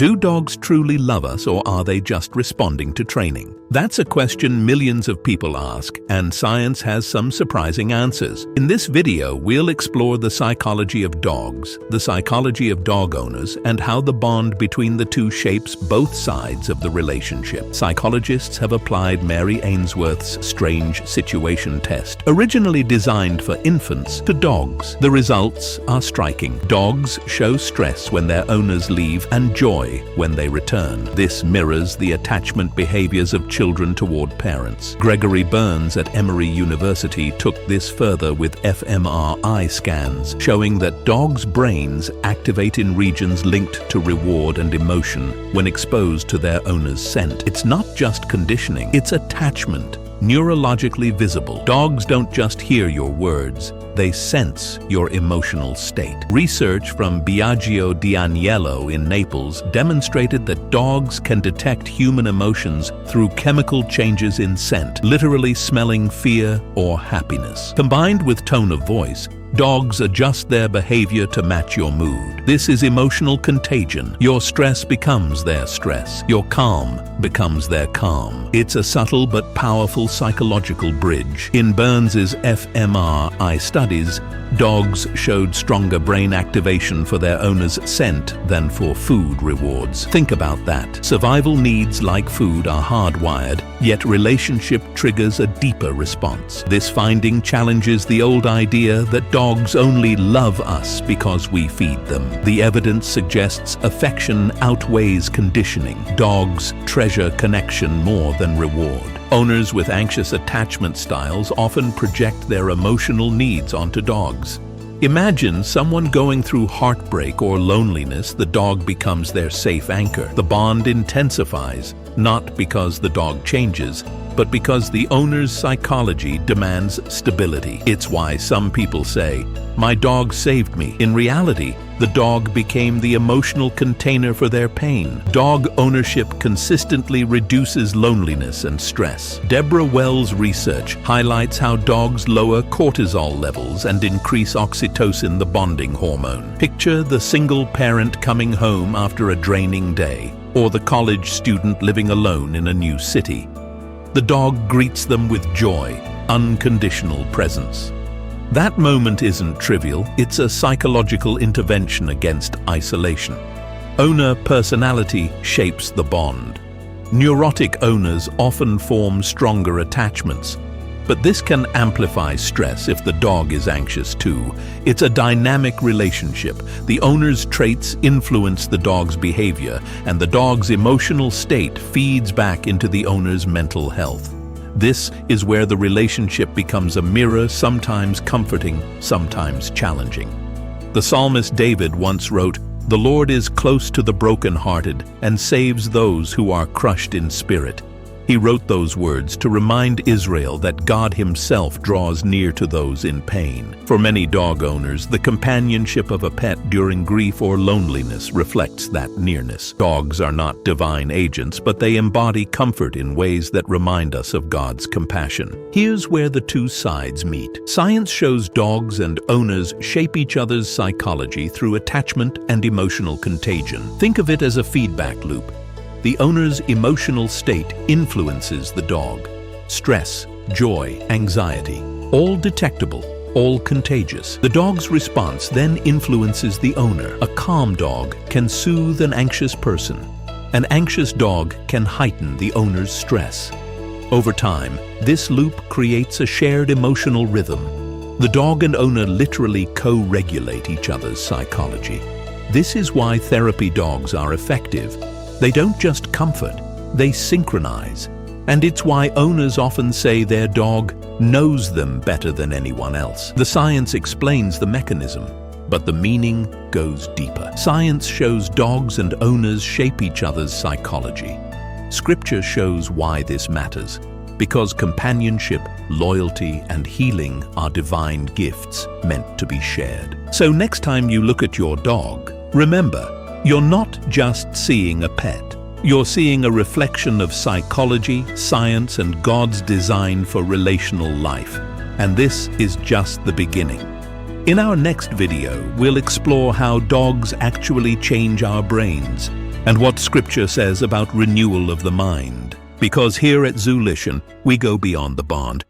Do dogs truly love us, or are they just responding to training? That's a question millions of people ask, and science has some surprising answers. In this video, we'll explore the psychology of dogs, the psychology of dog owners, and how the bond between the two shapes both sides of the relationship. Psychologists have applied Mary Ainsworth's strange situation test, originally designed for infants, to dogs. The results are striking. Dogs show stress when their owners leave and joy when they return. This mirrors the attachment behaviors of children toward parents. Gregory Burns at Emory University took this further with fMRI scans, showing that dogs' brains activate in regions linked to reward and emotion when exposed to their owner's scent. It's not just conditioning, it's attachment, neurologically visible. Dogs don't just hear your words, they sense your emotional state. Research from Biagio di Agnello in Naples demonstrated that dogs can detect human emotions through chemical changes in scent, literally smelling fear or happiness. Combined with tone of voice, dogs adjust their behavior to match your mood. This is emotional contagion. Your stress becomes their stress. Your calm becomes their calm. It's a subtle but powerful psychological bridge. In Burns's fMRI studies, dogs showed stronger brain activation for their owner's scent than for food rewards. Think about that. Survival needs like food are hardwired, yet relationship triggers a deeper response. This finding challenges the old idea that dogs only love us because we feed them. The evidence suggests affection outweighs conditioning. Dogs treasure connection more than reward. Owners with anxious attachment styles often project their emotional needs onto dogs. Imagine someone going through heartbreak or loneliness. The dog becomes their safe anchor. The bond intensifies, not because the dog changes, but because the owner's psychology demands stability. It's why some people say, "My dog saved me." In reality, the dog became the emotional container for their pain. Dog ownership consistently reduces loneliness and stress. Deborah Wells' research highlights how dogs lower cortisol levels and increase oxytocin, the bonding hormone. Picture the single parent coming home after a draining day, or the college student living alone in a new city. The dog greets them with joy, unconditional presence. That moment isn't trivial, it's a psychological intervention against isolation. Owner personality shapes the bond. Neurotic owners often form stronger attachments, but this can amplify stress if the dog is anxious too. It's a dynamic relationship. The owner's traits influence the dog's behavior, and the dog's emotional state feeds back into the owner's mental health. This is where the relationship becomes a mirror, sometimes comforting, sometimes challenging. The psalmist David once wrote, "The Lord is close to the brokenhearted and saves those who are crushed in spirit." He wrote those words to remind Israel that God Himself draws near to those in pain. For many dog owners, the companionship of a pet during grief or loneliness reflects that nearness. Dogs are not divine agents, but they embody comfort in ways that remind us of God's compassion. Here's where the two sides meet. Science shows dogs and owners shape each other's psychology through attachment and emotional contagion. Think of it as a feedback loop. The owner's emotional state influences the dog. Stress, joy, anxiety, all detectable, all contagious. The dog's response then influences the owner. A calm dog can soothe an anxious person. An anxious dog can heighten the owner's stress. Over time, this loop creates a shared emotional rhythm. The dog and owner literally co-regulate each other's psychology. This is why therapy dogs are effective. They don't just comfort, they synchronize. And it's why owners often say their dog knows them better than anyone else. The science explains the mechanism, but the meaning goes deeper. Science shows dogs and owners shape each other's psychology. Scripture shows why this matters, because companionship, loyalty, and healing are divine gifts meant to be shared. So next time you look at your dog, remember, you're not just seeing a pet. You're seeing a reflection of psychology, science, and God's design for relational life. And this is just the beginning. In our next video, we'll explore how dogs actually change our brains, and what Scripture says about renewal of the mind. Because here at Zoolition, we go beyond the bond.